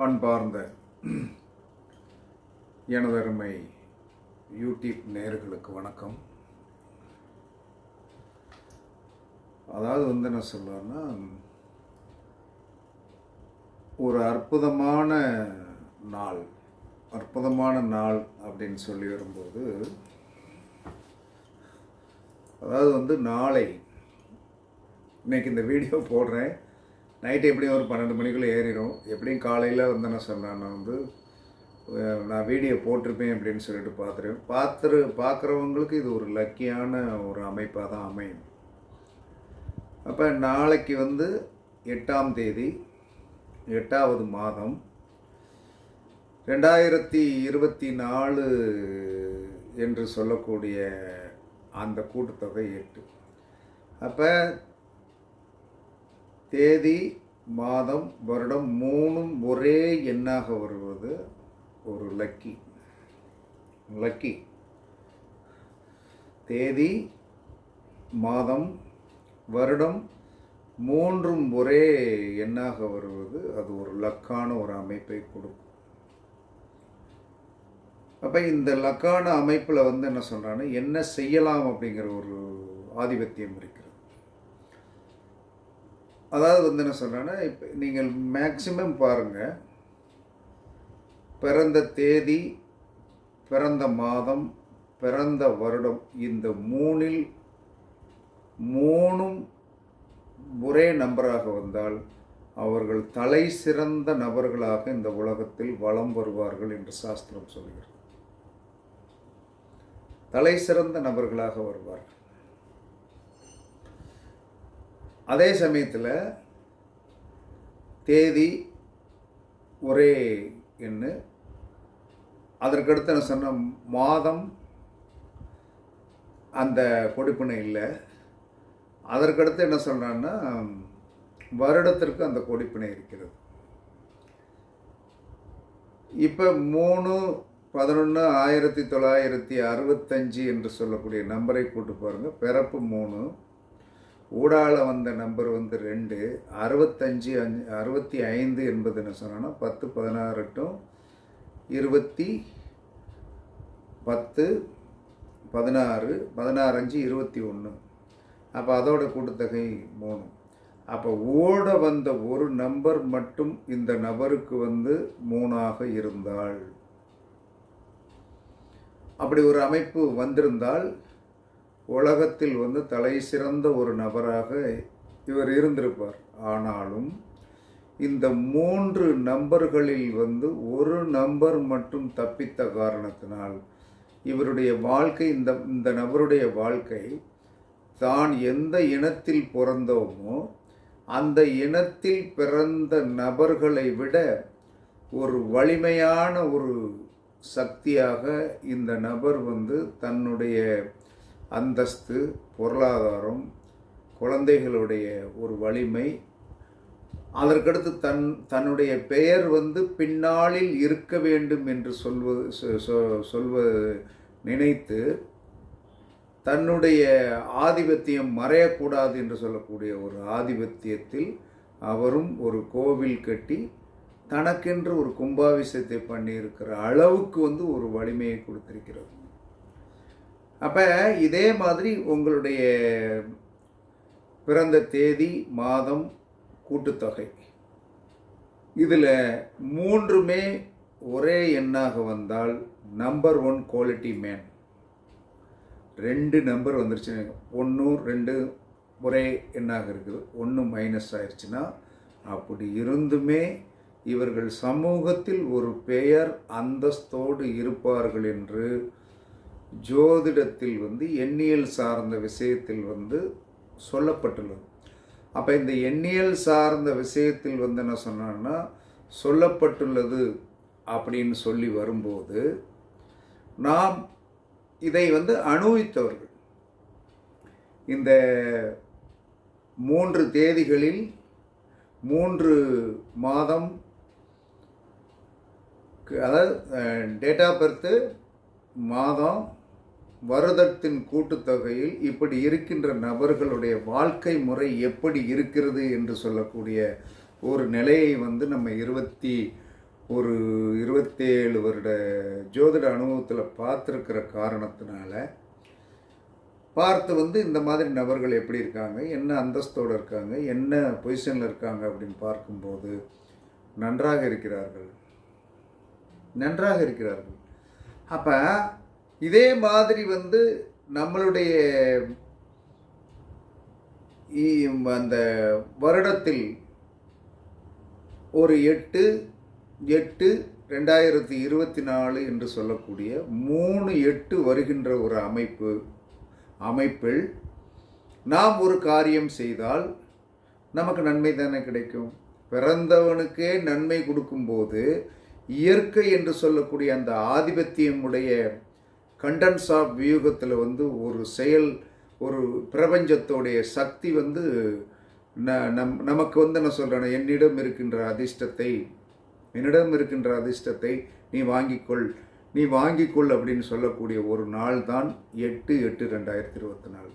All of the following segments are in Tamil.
அன்பார்ந்த எனதருமை யூடியூப் நேயர்களுக்கு வணக்கம். அதாவது என்ன சொல்கிறேன்னா, ஒரு அற்புதமான நாள் அப்படின்னு சொல்லி வரும்போது, அதாவது நாளை இன்றைக்கி இந்த வீடியோ போடுறேன். நைட்டு எப்படியும் ஒரு 12 மணிக்குள்ளே ஏறிடும். எப்படியும் காலையில் நான் சொன்னேன், நான் வீடியோ போட்டிருப்பேன் அப்படின்னு சொல்லிட்டு பார்க்குறவங்களுக்கு இது ஒரு லக்கியான ஒரு அமைப்பாக தான் அமையும். அப்போ நாளைக்கு 8ஆம் தேதி 8வது மாதம் 2024 என்று சொல்லக்கூடிய அந்த கூட்டுத்தொகை 8. அப்போ தேதி, மாதம், வருடம் 3ம் ஒரே எண்ணாக வருவது ஒரு லக்கி. தேதி, மாதம், வருடம் 3ம் ஒரே எண்ணாக வருவது அது ஒரு லக்கான ஒரு அமைப்பை கொடுக்கும். அப்போ இந்த லக்கான அமைப்பில் என்ன சொல்கிறாங்கன்னா, என்ன செய்யலாம் அப்படிங்கிற ஒரு ஆதிபத்தியம் இருக்கிறது. அதாவது என்ன சொல்கிறேன்னா, இப்போ நீங்கள் மேக்சிமம் பாருங்கள், பிறந்த தேதி, பிறந்த மாதம், பிறந்த வருடம், இந்த 3ம் ஒரே நம்பராக வந்தால் அவர்கள் தலை சிறந்த நபர்களாக இந்த உலகத்தில் வலம் வருவார்கள் என்று சாஸ்திரம் சொல்கிறது. தலை சிறந்த நபர்களாக வருவார்கள். அதே சமயத்தில் தேதி ஒரே எண்ணு, அதற்கடுத்து நான் சொன்ன மாதம் அந்த கொடுப்பினை இல்லை. அதற்கடுத்து என்ன சொல்கிறான்னா, வருடத்திற்கு அந்த கொடுப்பினை இருக்கிறது. இப்போ 3/11/1965 என்று சொல்லக்கூடிய நம்பரை கூட்டு பாருங்கள். பிறப்பு 3, ஊடால வந்த நம்பர் 2, 65 என்பது என்ன சொன்னால் 10 16 20 10 16 16 5 21. அப்போ அதோட கூட்டுத்தொகை 3. அப்போ ஓட வந்த ஒரு நம்பர் மட்டும் இந்த நபருக்கு 3ஆக இருந்தால், அப்படி ஒரு அமைப்பு வந்திருந்தால் உலகத்தில் தலை சிறந்த ஒரு நபராக இவர் இருந்திருப்பார். ஆனாலும் இந்த 3 நம்பர்களில் ஒரு நம்பர் மட்டும் தப்பித்த காரணத்தினால் இவருடைய வாழ்க்கை, இந்த நபருடைய வாழ்க்கை, தான் எந்த இனத்தில் பிறந்தோமோ அந்த இனத்தில் பிறந்த நபர்களை விட ஒரு வலிமையான ஒரு சக்தியாக இந்த நபர் தன்னுடைய அந்தஸ்து, பொருளாதாரம், குழந்தைகளுடைய ஒரு வலிமை, அதற்கடுத்து தன்னுடைய பெயர் பின்னாளில் இருக்க வேண்டும் என்று சொல்வது நினைத்து தன்னுடைய ஆதிபத்தியம் மறையக்கூடாது என்று சொல்லக்கூடிய ஒரு ஆதிபத்தியத்தில் அவரும் ஒரு கோவில் கட்டி தனக்கென்று ஒரு கும்பாபிஷேகத்தை பண்ணியிருக்கிற அளவுக்கு ஒரு வலிமையை கொடுத்திருக்கிறது. அப்போ இதே மாதிரி உங்களுடைய பிறந்த தேதி, மாதம், கூட்டுத்தொகை, இதில் 3மே ஒரே எண்ணாக வந்தால் நம்பர் 1 குவாலிட்டி மேன். 2 நம்பர் வந்துருச்சு, 1 2 ஒரே எண்ணாக இருக்குது, 1 மைனஸ் ஆயிடுச்சுன்னா, அப்படி இருந்துமே இவர்கள் சமூகத்தில் ஒரு பெயர் அந்தஸ்தோடு இருப்பார்கள் என்று ஜோதிடத்தில் எண்ணியல் சார்ந்த விஷயத்தில் சொல்லப்பட்டுள்ளது. அப்போ இந்த எண்ணியல் சார்ந்த விஷயத்தில் என்ன சொன்னான்னா சொல்லப்பட்டுள்ளது அப்படின்னு சொல்லி வரும்போது, நாம் இதை அனுபவித்தவர்கள், இந்த 3 தேதிகளில் 3 மாதம், அதாவது டேட் ஆஃப் பர்த்து, மாதம், வருடத்தின் கூட்டுத்தொகையில் இப்படி இருக்கின்ற நபர்களுடைய வாழ்க்கை முறை எப்படி இருக்கிறது என்று சொல்லக்கூடிய ஒரு நிலையை நம்ம ஒரு 27 வருட ஜோதிட அனுபவத்தில் பார்த்துருக்கிற காரணத்தினால பார்த்து இந்த மாதிரி நபர்கள் எப்படி இருக்காங்க, என்ன அந்தஸ்தோடு இருக்காங்க, என்ன பொசிஷனில் இருக்காங்க அப்படின்னு பார்க்கும்போது நன்றாக இருக்கிறார்கள். அப்போ இதே மாதிரி நம்மளுடைய அந்த வருடத்தில் ஒரு 8/8/2024 என்று சொல்லக்கூடிய 3/8 வருகின்ற ஒரு அமைப்பில் நாம் ஒரு காரியம் செய்தால் நமக்கு நன்மை தானே கிடைக்கும். பிறந்தவனுக்கே நன்மை கொடுக்கும்போது இயற்கை என்று சொல்லக்கூடிய அந்த ஆதிபத்தியமுடைய கண்டன்ஸ் ஆஃப் வியூகத்தில் ஒரு செயல், ஒரு பிரபஞ்சத்தோடைய சக்தி நமக்கு நான் சொல்கிறேன், என்னிடம் இருக்கின்ற அதிர்ஷ்டத்தை நீ வாங்கிக்கொள் அப்படின்னு சொல்லக்கூடிய ஒரு நாள் தான் 8/8/2024.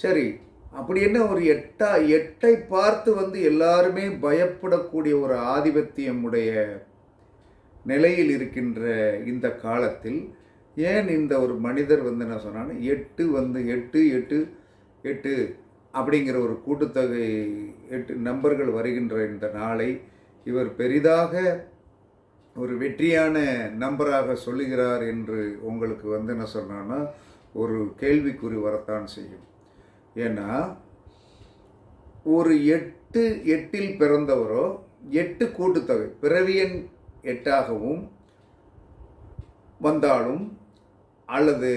சரி, அப்படி என்ன ஒரு 8ஐ பார்த்து எல்லாருமே பயப்படக்கூடிய ஒரு ஆதிபத்தியமுடைய நிலையில் இருக்கின்ற இந்த காலத்தில் ஏன் இந்த ஒரு மனிதர் என்ன சொன்னான்னு 8 அப்படிங்கிற ஒரு கூட்டுத்தொகை 8 நம்பர்கள் வருகின்ற இந்த நாளை இவர் பெரிதாக ஒரு வெற்றியான நம்பராக சொல்லுகிறார் என்று உங்களுக்கு என்ன சொன்னான்னா ஒரு கேள்விக்குறி வரத்தான் செய்யும். ஏன்னா ஒரு 8 பிறந்தவரோ 8 கூட்டுத்தொகை பிறவியன் 8ஆகவும் வந்தாலும் அல்லது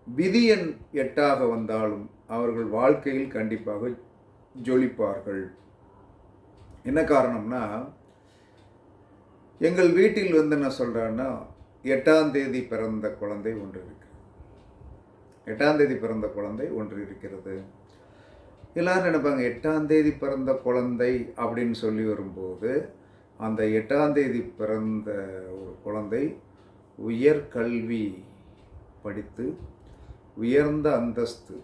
விதியன் 8ஆக வந்தாலும் அவர்கள் வாழ்க்கையில் கண்டிப்பாக ஜொலிப்பார்கள். என்ன காரணம்னா, எங்கள் வீட்டில் என்ன சொல்கிறேன்னா 8ஆம் தேதி பிறந்த குழந்தை ஒன்று இருக்கு. 8ஆம் தேதி பிறந்த குழந்தை ஒன்று இருக்கிறது. எல்லாரும் நினைப்பாங்க 8ஆம் தேதி பிறந்த குழந்தை அப்படின்னு சொல்லி வரும்போது அந்த 8ஆம் தேதி பிறந்த ஒரு குழந்தை உயர்கல்வி படித்து உயர்ந்த அந்தஸ்து,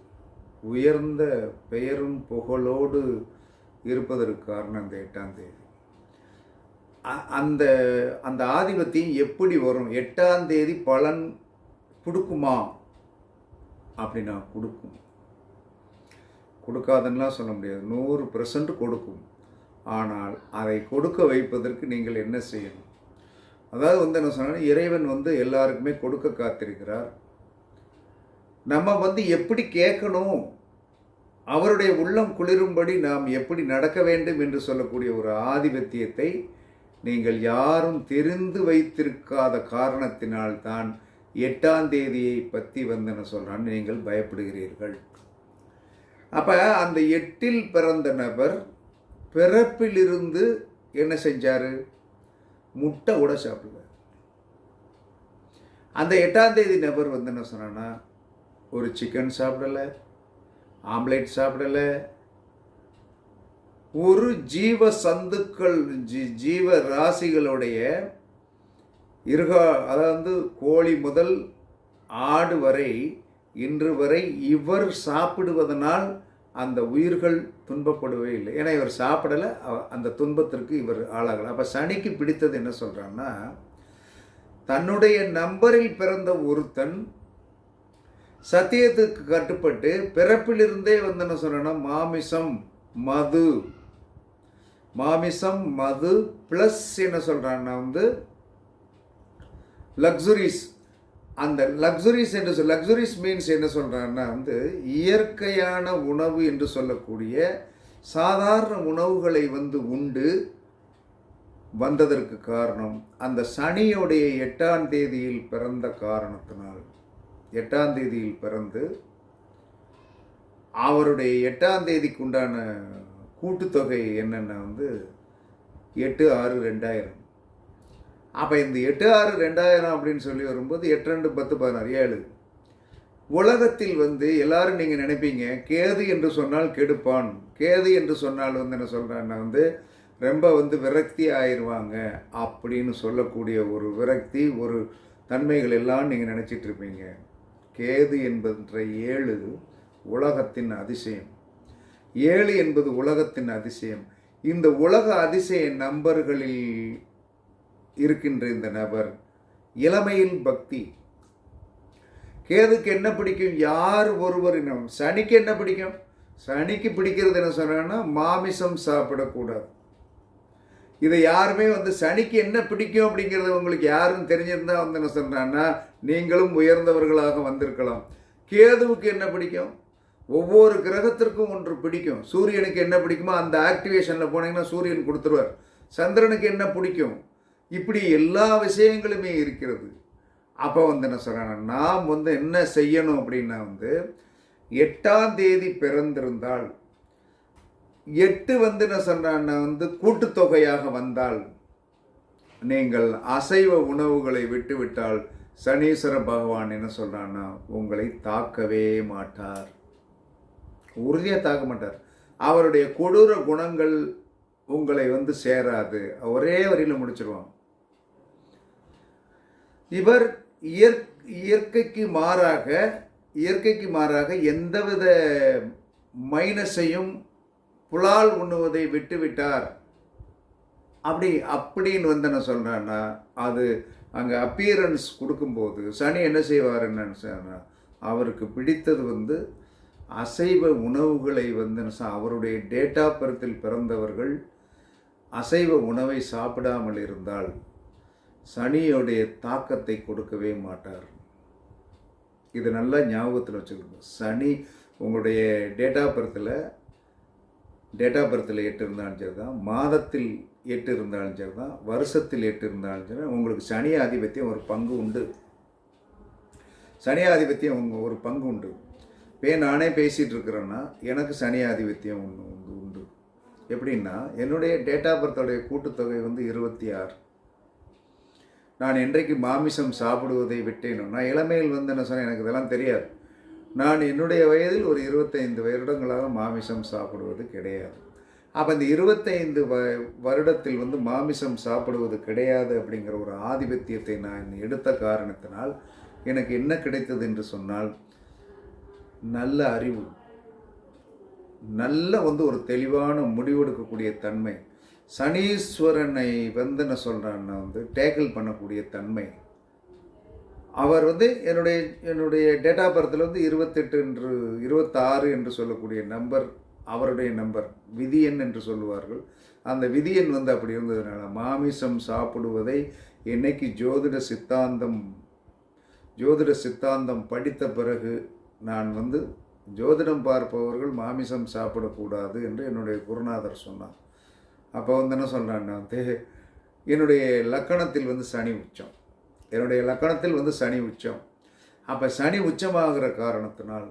உயர்ந்த பெயரும் புகழோடு இருப்பதற்கு காரணம் அந்த 8ஆம் தேதி. அந்த ஆதிபத்தியம் எப்படி வரும்? 8ஆம் தேதி பலன் கொடுக்குமா அப்படின்னா கொடுக்காதுன்னெலாம் சொல்ல முடியாது. 100% கொடுக்கும். ஆனால் அதை கொடுக்க வைப்பதற்கு நீங்கள் என்ன செய்யணும்? அதாவது என்ன சொன்னால், இறைவன் எல்லாருக்குமே கொடுக்க காத்திருக்கிறார். நம்ம எப்படி கேட்கணும், அவருடைய உள்ளம் குளிரும்படி நாம் எப்படி நடக்க வேண்டும் என்று சொல்லக்கூடிய ஒரு ஆதிபத்தியத்தை நீங்கள் யாரும் தெரிந்து வைத்திருக்காத காரணத்தினால்தான் 8ஆம் தேதியை பற்றி என்ன சொல்கிறான்னு நீங்கள் பயப்படுகிறீர்கள். அப்போ அந்த 8இல் பிறந்த நபர் பிறப்பிலிருந்து என்ன செஞ்சார்? முட்டை கூட சாப்பிடல. அந்த 8ஆம் தேதி நபர் என்ன சொன்னான்னா, ஒரு சிக்கன் சாப்பிடலை, ஆம்லேட் சாப்பிடலை, ஒரு ஜீவ சந்துக்கள் ஜீவ ராசிகளுடைய அதாவது கோழி முதல் ஆடு வரை இன்று வரை இவர் சாப்பிடுவதனால் அந்த உயிர்கள் துன்பப்படவே இல்லை. ஏன்னா இவர் சாப்பிடலை, அந்த துன்பத்திற்கு இவர் ஆளாகலை. அப்போ சனிக்கு பிடித்தது என்ன சொல்கிறான்னா, தன்னுடைய நம்பரில் பிறந்த ஒருத்தன் சத்தியத்துக்கு கட்டுப்பட்டு பிறப்பிலிருந்தே என்ன சொல்கிறேன்னா மாமிசம் மது ப்ளஸ் என்ன சொல்கிறான்னா லக்ஸுரிஸ். அந்த லக்ஸுரிஸ் லக்ஸுரிஸ் மீன்ஸ் என்ன சொல்கிறான்னா இயற்கையான உணவு என்று சொல்லக்கூடிய சாதாரண உணவுகளை உண்டு வந்ததற்கு காரணம் அந்த சனியுடைய 8ஆம் தேதியில் பிறந்த காரணத்தினால். 8ஆம் தேதியில் பிறந்து அவருடைய 8ஆம் தேதிக்கு உண்டான கூட்டுத்தொகை என்னென்னா 8/6/2000. அப்போ இந்த 8/6/2000 அப்படின்னு சொல்லி வரும்போது 8×2=10=16 7. உலகத்தில் எல்லாரும் நீங்கள் நினைப்பீங்க கேது என்று சொன்னால் கெடுப்பான், கேது என்று சொன்னால் என்ன சொல்கிறான்னா ரொம்ப விரக்தி ஆயிடுவாங்க அப்படின்னு சொல்லக்கூடிய ஒரு விரக்தி, ஒரு தன்மைகள் எல்லாம் நீங்கள் நினச்சிட்டு இருப்பீங்க. கேது என்பன்ற 7 உலகத்தின் அதிசயம். 7 என்பது உலகத்தின் அதிசயம். இந்த உலக அதிசய நம்பர்களில் இருக்கின்ற இந்த நபர் இளமையில் பக்தி. கேதுக்கு என்ன பிடிக்கும்? யார் ஒருவரினம். சனிக்கு என்ன பிடிக்கும்? சனிக்கு பிடிக்கிறது என்ன சொன்னா மாமிசம் சாப்பிடக்கூடாது. இதை யாருமே சனிக்கு என்ன பிடிக்கும் அப்படிங்கிறது உங்களுக்கு யாரும் தெரிஞ்சிருந்தா என்ன சொல்றான்னா நீங்களும் உயர்ந்தவர்களாக வந்திருக்கலாம். கேதுவுக்கு என்ன பிடிக்கும்? ஒவ்வொரு கிரகத்திற்கும் ஒன்று பிடிக்கும். சூரியனுக்கு என்ன பிடிக்குமோ அந்த ஆக்டிவேஷனில் போனீங்கன்னா சூரியன் கொடுத்துருவார். சந்திரனுக்கு என்ன பிடிக்கும்? இப்படி எல்லா விஷயங்களுமே இருக்கிறது. அப்போ என்ன சொல்கிறாங்க, நாம் என்ன செய்யணும் அப்படின்னா 8ஆம் தேதி பிறந்திருந்தால் 8 என்ன சொல்கிறான்னா கூட்டுத்தொகையாக வந்தால் நீங்கள் அசைவ உணவுகளை விட்டுவிட்டால் சனீஸ்வர பகவான் என்ன சொல்கிறான்னா உங்களை தாக்கவே மாட்டார். உறுதியாக தாக்க மாட்டார். அவருடைய கொடூர குணங்கள் உங்களை சேராது. ஒரே வரியில் முடிச்சிருவாங்க. இவர் இயற்கைக்கு மாறாக எந்தவித மைனஸையும் புலால் உண்ணுவதை விட்டுவிட்டார். அப்படின்னு என்ன சொல்கிறேன்னா அது அங்கே அப்பியரன்ஸ் கொடுக்கும்போது சனி என்ன செய்வார் என்னன்னு அவருக்கு பிடித்தது அசைவ உணவுகளை அவருடைய டேட் ஆஃப் பர்த்தில் பிறந்தவர்கள் அசைவ உணவை சாப்பிடாமல் இருந்தால் சனியோடைய தாக்கத்தை கொடுக்கவே மாட்டார். இது நல்லா ஞாபகத்தில் வச்சுக்கணும். சனி உங்களுடைய டேட் ஆஃப் பர்த்தில் 8 இருந்தாலும் சரி தான், மாதத்தில் 8 இருந்தாலும் சரி தான், வருஷத்தில் 8 இருந்தாலும் சரி, உங்களுக்கு சனி ஆதிபத்தியம் ஒரு பங்கு உண்டு. சனி ஆதிபத்தியம் ஒரு பங்கு உண்டு. இப்போ நானே பேசிகிட்டு இருக்கிறேன்னா எனக்கு சனி ஆதிபத்தியம் உண்டு. எப்படின்னா என்னுடைய டேட் ஆஃப் பர்த்தோடைய கூட்டுத்தொகை 26. நான் என்றைக்கு மாமிசம் சாப்பிடுவதை விட்டேனோ, நான் இளமையில் என்ன சொன்னேன் எனக்கு இதெல்லாம் தெரியாது. நான் என்னுடைய வயதில் ஒரு 25 வருடங்களாக மாமிசம் சாப்பிடுவது கிடையாது. அப்போ இந்த 25 வருடத்தில் மாமிசம் சாப்பிடுவது கிடையாது அப்படிங்கிற ஒரு ஆதிபத்தியத்தை நான் எடுத்த காரணத்தினால் எனக்கு என்ன கிடைத்தது என்று சொன்னால் நல்ல அறிவு, நல்ல ஒரு தெளிவான முடிவெடுக்கக்கூடிய தன்மை, சனீஸ்வரனை என்ன சொல்கிறான்னா டேக்கிள் பண்ணக்கூடிய தன்மை. அவர் என்னுடைய டேட் ஆஃப் பர்த்தில் 26 என்று சொல்லக்கூடிய நம்பர் அவருடைய நம்பர், விதியன் என்று சொல்லுவார்கள். அந்த விதியன் அப்படி இருந்ததுனால மாமிசம் சாப்பிடுவதை என்னைக்கு ஜோதிட சித்தாந்தம் படித்த பிறகு நான் ஜோதிடம் பார்ப்பவர்கள் மாமிசம் சாப்பிடக்கூடாது என்று என்னுடைய குருநாதர் சொன்னார். அப்போ என்ன சொல்கிறான்னா என்னுடைய லக்கணத்தில் சனி உச்சம், என்னுடைய லக்கணத்தில் சனி உச்சம். அப்போ சனி உச்சமாகிற காரணத்தினால்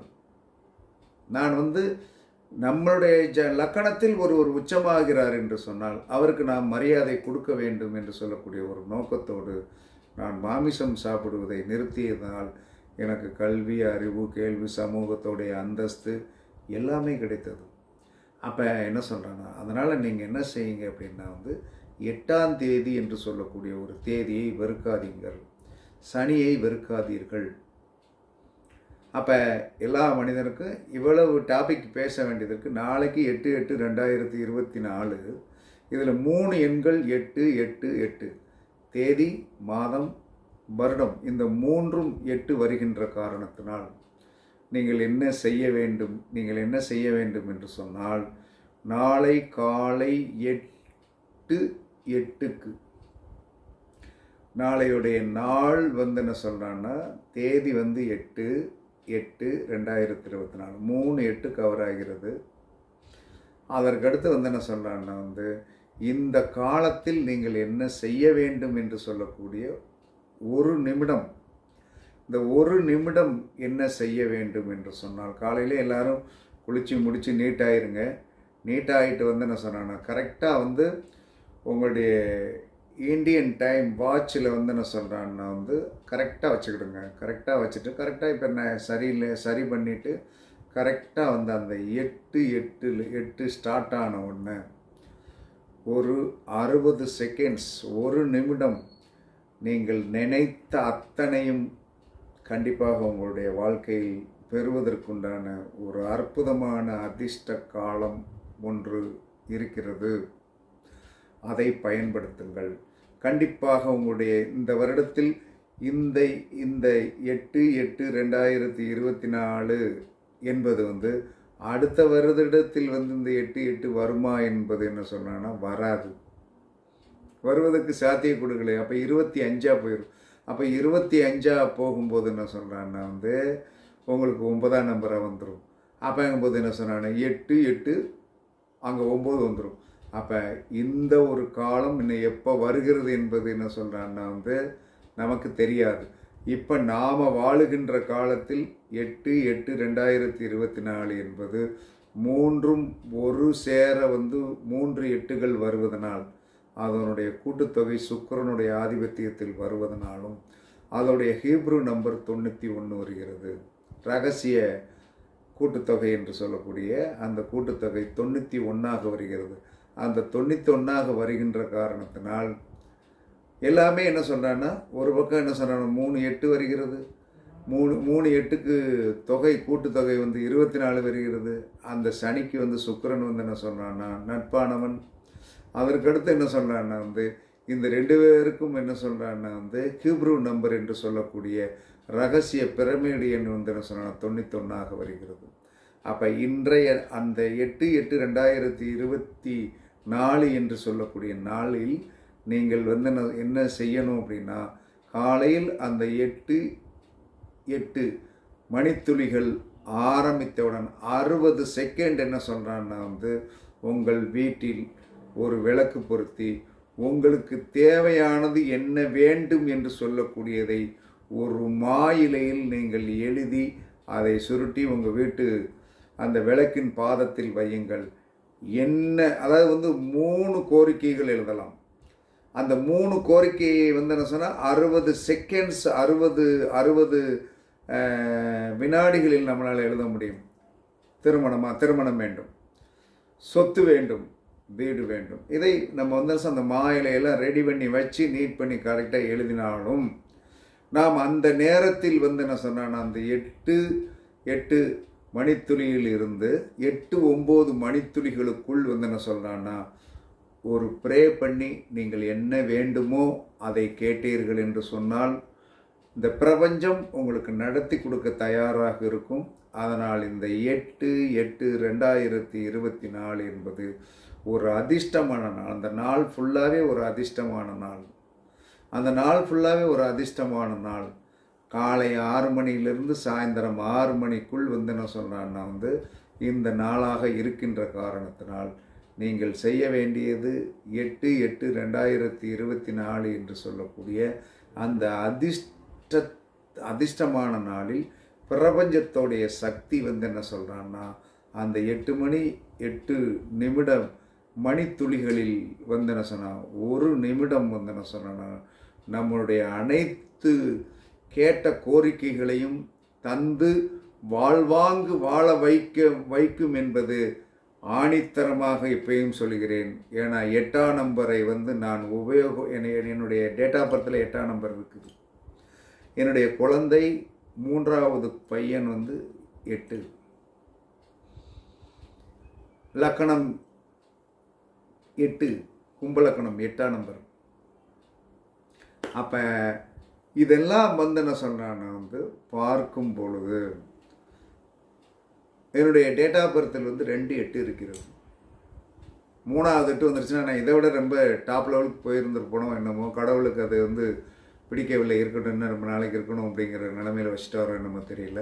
நான் நம்மளுடைய லக்கணத்தில் ஒரு உச்சமாகிறார் என்று சொன்னால் அவருக்கு நாம் மரியாதை கொடுக்க வேண்டும் என்று சொல்லக்கூடிய ஒரு நோக்கத்தோடு நான் மாமிசம் சாப்பிடுவதை நிறுத்தியதனால் எனக்கு கல்வி, அறிவு, கேள்வி, சமூகத்தோடைய அந்தஸ்து எல்லாமே கிடைத்தது. அப்போ என்ன சொல்கிறாங்க, அதனால் நீங்கள் என்ன செய்யுங்க அப்படின்னா 8ஆம் தேதி என்று சொல்லக்கூடிய ஒரு தேதியை வெறுக்காதீர்கள், சனியை வெறுக்காதீர்கள். அப்போ எல்லா மனிதனுக்கும் இவ்வளவு டாபிக் பேச வேண்டியதற்கு நாளைக்கு 8/8/2024 இதில் 3 எண்கள் 8 தேதி, மாதம், வருடம், இந்த 3ம் 8 வருகின்ற காரணத்தினால் நீங்கள் என்ன செய்ய வேண்டும் என்று சொன்னால் நாளை காலை 8:08 நாளையுடைய நாள் என்ன சொல்கிறான்னா தேதி 8/8/2024 3 8 கவர் ஆகிறது. அதற்கடுத்து என்ன சொல்கிறான்னா இந்த காலத்தில் நீங்கள் என்ன செய்ய வேண்டும் என்று சொல்லக்கூடிய ஒரு நிமிடம், இந்த ஒரு நிமிடம் என்ன செய்ய வேண்டும் என்று சொன்னால் காலையில் எல்லாரும் குளித்து முடித்து நீட்டாயிருங்க. நீட்டாகிட்டு என்ன சொன்னான்னா கரெக்டாக உங்களுடைய இந்தியன் டைம் வாட்சில் என்ன சொல்கிறான்னா கரெக்டாக வச்சுக்கிடுங்க. கரெக்டாக வச்சுட்டு கரெக்டாக இப்போ நான் சரி பண்ணிவிட்டு கரெக்டாக அந்த 8 ஸ்டார்ட் ஆன உடனே ஒரு 60 செகண்ட்ஸ், ஒரு நிமிடம் நீங்கள் நினைத்த அத்தனையும் கண்டிப்பாக உங்களுடைய வாழ்க்கையில் பெறுவதற்குண்டான ஒரு அற்புதமான அதிர்ஷ்ட காலம் ஒன்று இருக்கிறது. அதை பயன்படுத்துங்கள். கண்டிப்பாக உங்களுடைய இந்த வருடத்தில் இந்த இந்த 8/8/2024 என்பது வந்து அடுத்த வருடத்தில் வந்து இந்த 8/8 வருமா என்பது என்ன சொன்னான்னா வராது. வருவதற்கு சாத்தியக்கூறுகளே. அப்போ 25 போயிடும். அப்போ 25 போகும்போது என்ன சொல்கிறான்னா வந்து உங்களுக்கு 9ஆம் நம்பராக வந்துடும். அப்போங்கும்போது என்ன சொன்னாங்கன்னா 8 அங்கே 9 வந்துடும். அப்போ இந்த ஒரு காலம் இன்னும் எப்போ வருகிறது என்பது என்ன சொல்கிறான்னா வந்து நமக்கு தெரியாது. இப்போ நாம் வாழுகின்ற காலத்தில் 8/8/2024 என்பது மூன்றும் ஒரு சேர வந்து 3 8கள் வருவதனால் அதனுடைய கூட்டுத்தொகை சுக்கிரனுடைய ஆதிபத்தியத்தில் வருவதனாலும் அதனுடைய ஹீப்ரு நம்பர் 91 வருகிறது. ரகசிய கூட்டுத்தொகை என்று சொல்லக்கூடிய அந்த கூட்டுத்தொகை 91ஆக வருகிறது. அந்த 91ஆக வருகின்ற காரணத்தினால் எல்லாமே என்ன சொல்கிறான்னா ஒரு பக்கம் என்ன சொல்கிறாங்க 3 8 வருகிறது. 3 8க்கு தொகை கூட்டுத்தொகை வந்து 24 வருகிறது. அந்த சனிக்கு வந்து சுக்கிரன் வந்து என்ன சொல்கிறான்னா நட்பானவன். அதற்கடுத்து என்ன சொல்கிறான்னா வந்து இந்த 2 பேருக்கும் என்ன சொல்கிறான்னா வந்து ஹீப்ரு நம்பர் என்று சொல்லக்கூடிய ரகசிய பிரமிடு எண் வந்து என்ன சொல்கிறான்னா 91ஆக வருகிறது. அப்போ இன்றைய அந்த 8/8/2024 என்று சொல்லக்கூடிய நாளில் நீங்கள் வந்து என்ன செய்யணும் அப்படின்னா காலையில் அந்த 8 மணித்துளிகள் ஆரம்பித்தவுடன் 60 செகண்ட் என்ன சொல்கிறான்னா வந்து உங்கள் வீட்டில் ஒரு விளக்கு பொருத்தி உங்களுக்கு தேவையானது என்ன வேண்டும் என்று சொல்லக்கூடியதை ஒரு மாயிலையில் நீங்கள் எழுதி அதை சுருட்டி உங்கள் வீட்டு அந்த விளக்கின் பாதத்தில் வையுங்கள். என்ன அதாவது வந்து 3 கோரிக்கைகள் எழுதலாம். அந்த 3 கோரிக்கையை வந்து என்ன சொன்னால் 60 செகண்ட்ஸ் 60 வினாடிகளில் நம்மளால் எழுத முடியும். திருமணம் வேண்டும், சொத்து வேண்டும், வீடு வேண்டும். இதை நம்ம வந்து அந்த மாயிலையெல்லாம் ரெடி பண்ணி வச்சு நீட் பண்ணி கரெக்டாக எழுதினாலும் நாம் அந்த நேரத்தில் வந்து என்ன சொன்னால் அந்த 8 மணித்துளியில் இருந்து 8-9 மணித்துளிகளுக்குள் வந்து என்ன சொல்கிறான்னா ஒரு ப்ரே பண்ணி நீங்கள் என்ன வேண்டுமோ அதை கேட்டீர்கள் என்று சொன்னால் இந்த பிரபஞ்சம் உங்களுக்கு நடத்தி கொடுக்க தயாராக இருக்கும். அதனால் இந்த 8/8/2024 என்பது ஒரு அதிர்ஷ்டமான நாள். அந்த நாள் ஃபுல்லாகவே ஒரு அதிர்ஷ்டமான நாள். அந்த நாள் ஃபுல்லாகவே ஒரு அதிர்ஷ்டமான நாள். காலை 6 மணியிலிருந்து சாயந்தரம் 6 மணிக்குள் வந்து என்ன சொல்கிறான்னா வந்து இந்த நாளாக இருக்கின்ற காரணத்தினால் நீங்கள் செய்ய வேண்டியது 8/8/2024 என்று சொல்லக்கூடிய அந்த அதிர்ஷ்டமான நாளில் பிரபஞ்சத்தோடைய சக்தி வந்து என்ன சொல்கிறான்னா அந்த 8 மணி 8 நிமிடம் மணித்துளிகளில் வந்து என்ன சொன்னால் 1 நிமிடம் வந்து என்ன சொன்னா நம்மளுடைய அனைத்து கேட்ட கோரிக்கைகளையும் தந்து வாழ்வாங்கு வாழ வைக்கும் என்பது ஆணித்தரமாக இப்பயும் சொல்கிறேன். ஏன்னா 8ஆம் நம்பரை வந்து நான் என்னுடைய டேட் ஆஃப் பர்த்தில் 8ஆம் நம்பர் இருக்குது. என்னுடைய குழந்தை 3வது பையன் வந்து 8, லக்கணம் 8, கும்பலக்கணம் 8ஆம் நம்பர். அப்போ இதெல்லாம் வந்து என்ன சொல்கிறான்னா வந்து பார்க்கும் பொழுது என்னுடைய டேட் ஆஃப் பர்த்தில் வந்து 2/8 இருக்கிறது. 3வது 8 வந்துருச்சுன்னா நான் இதை விட ரொம்ப டாப் லெவலுக்கு போயிருந்துருப்போனோ என்னமோ, கடவுளுக்கு அது வந்து பிடிக்கவில்லை, இருக்கட்டும் இன்னும் ரொம்ப நாளைக்கு இருக்கணும் அப்படிங்கிற நிலைமையில் வச்சுட்டாரோ என்னமோ தெரியல.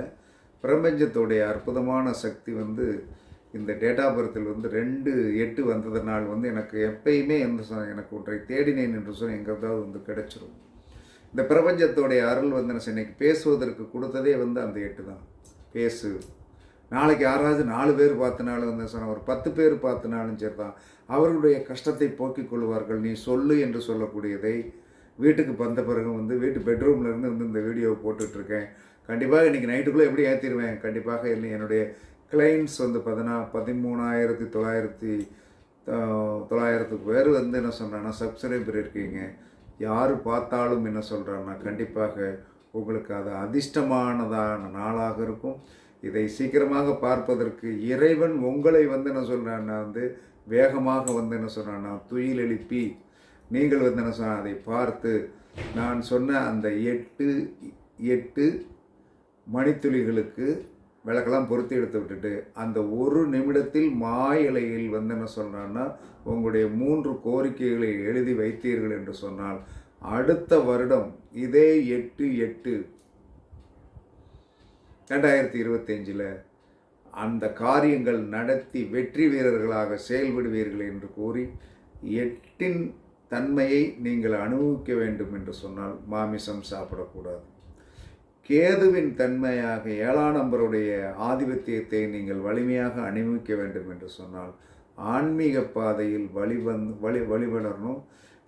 பிரபஞ்சத்தோடைய அற்புதமான சக்தி வந்து இந்த டேட் ஆஃப் பர்த்தில் வந்து 2/8 வந்ததுனால் வந்து எனக்கு எப்பயுமே எனக்கு ஒன்றை தேடினேன் என்று சொல்லி எங்காவது வந்து கிடைச்சிரும். இந்த பிரபஞ்சத்தோடைய அருள் வந்து நான் இன்னைக்கு பேசுவதற்கு கொடுத்ததே வந்து அந்த 8 தான். பேசு, நாளைக்கு யாராவது 4 பேர் பார்த்தினாலும் வந்து சொன்ன ஒரு 10 பேர் பார்த்தினாலும் சரி தான் அவர்களுடைய கஷ்டத்தை போக்கிக் கொள்வார்கள். நீ சொல்லு என்று சொல்லக்கூடியதை வீட்டுக்கு வந்த பிறகு வந்து வீட்டு பெட்ரூம்லேருந்து வந்து இந்த வீடியோவை போட்டுட்ருக்கேன். கண்டிப்பாக இன்றைக்கி நைட்டுக்குள்ளே எப்படி ஏற்றிடுவேன். கண்டிப்பாக இல்லை, என்னுடைய கிளைண்ட்ஸ் வந்து 13,900 பேர் வந்து என்ன சொல்கிறான்னா சப்ஸ்கிரைபர் இருக்கீங்க. யார் பார்த்தாலும் என்ன சொல்கிறான்னா கண்டிப்பாக உங்களுக்கு அது அதிர்ஷ்டமானதான நாளாக இருக்கும். இதை சீக்கிரமாக பார்ப்பதற்கு இறைவன் உங்களை வந்து என்ன சொல்கிறான்னா வந்து வேகமாக வந்து என்ன சொல்கிறான்னா துயில் எழுப்பி நீங்கள் வந்து என்ன சொன்ன அதை பார்த்து நான் சொன்ன அந்த 8 மணித்துளிகளுக்கு விளக்கெல்லாம் பொருத்தி எடுத்து விட்டுட்டு அந்த ஒரு நிமிடத்தில் இலையில் வந்து என்ன சொல்கிறான்னா உங்களுடைய 3 கோரிக்கைகளை எழுதி வைத்தீர்கள் என்று சொன்னால் அடுத்த வருடம் இதே 8/8/2025 அந்த காரியங்கள் நடத்தி வெற்றி வீரர்களாக செயல்படுவீர்கள் என்று கூறி 8இன் தன்மையை நீங்கள் அனுபவிக்க வேண்டும் என்று சொன்னால் மாமிசம் சாப்பிடக்கூடாது. கேதுவின் தன்மையாக 7ஆம் நம்பருடைய ஆதிபத்தியத்தை நீங்கள் வலிமையாக அனுபவிக்க வேண்டும் என்று சொன்னால் ஆன்மீக பாதையில் வழிபடணும்.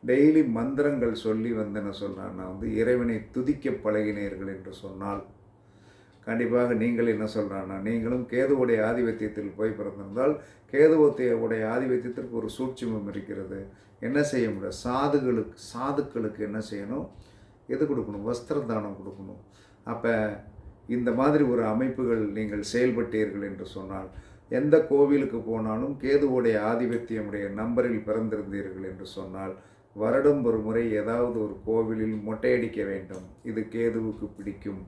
டெய்லி மந்திரங்கள் சொல்லி வந்து என்ன சொல்கிறான்னா வந்து இறைவனை துதிக்க பழகினீர்கள் என்று சொன்னால் கண்டிப்பாக நீங்கள் என்ன சொல்கிறான்னா நீங்களும் கேதுவுடைய ஆதிபத்தியத்தில் போய் பிறந்திருந்தால் கேதுவுடைய ஆதிபத்தியத்திற்கு ஒரு சூட்சுமம் இருக்கிறது. என்ன செய்ய முடியும்? சாதுக்களுக்கு என்ன செய்யணும்? எது கொடுக்கணும்? வஸ்திர தானம் கொடுக்கணும். அப்போ இந்த மாதிரி ஒரு அமைப்புகள் நீங்கள் செயல்பட்டீர்கள் என்று சொன்னால் எந்த கோவிலுக்கு போனாலும் கேதுவுடைய ஆதிபத்தியமுடைய நம்பரில் பிறந்திருந்தீர்கள் என்று சொன்னால் வருடம் ஒரு முறை ஏதாவது ஒரு கோவிலில் மொட்டையடிக்க வேண்டும். இது கேதுவுக்கு பிடிக்கும்.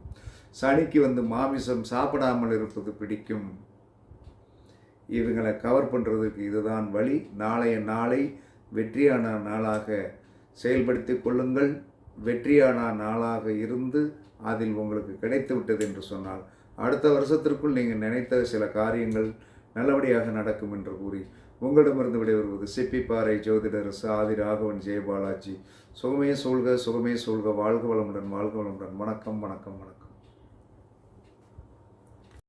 சனிக்கு வந்து மாமிசம் சாப்பிடாமல் இருப்பது பிடிக்கும். இவங்களை கவர் பண்ணுறதுக்கு இதுதான் வழி. நாளை வெற்றியான நாளாக செயல்படுத்தி கொள்ளுங்கள். வெற்றியான நாளாக இருந்து அதில் உங்களுக்கு கிடைத்து விட்டது என்று சொன்னால் அடுத்த வருஷத்திற்குள் நீங்கள் நினைத்த சில காரியங்கள் நல்லபடியாக நடக்கும் என்று கூறி உங்களிடமிருந்து விடைபெறுவது சிப்பிப்பாறை ஜோதிடர் ஆதி ராகவன் ஜெயபாலாஜி. சுகமே சூழ்க, சுகமே சூழ்க. வாழ்க வளமுடன், வாழ்க வளமுடன். வணக்கம், வணக்கம், வணக்கம்.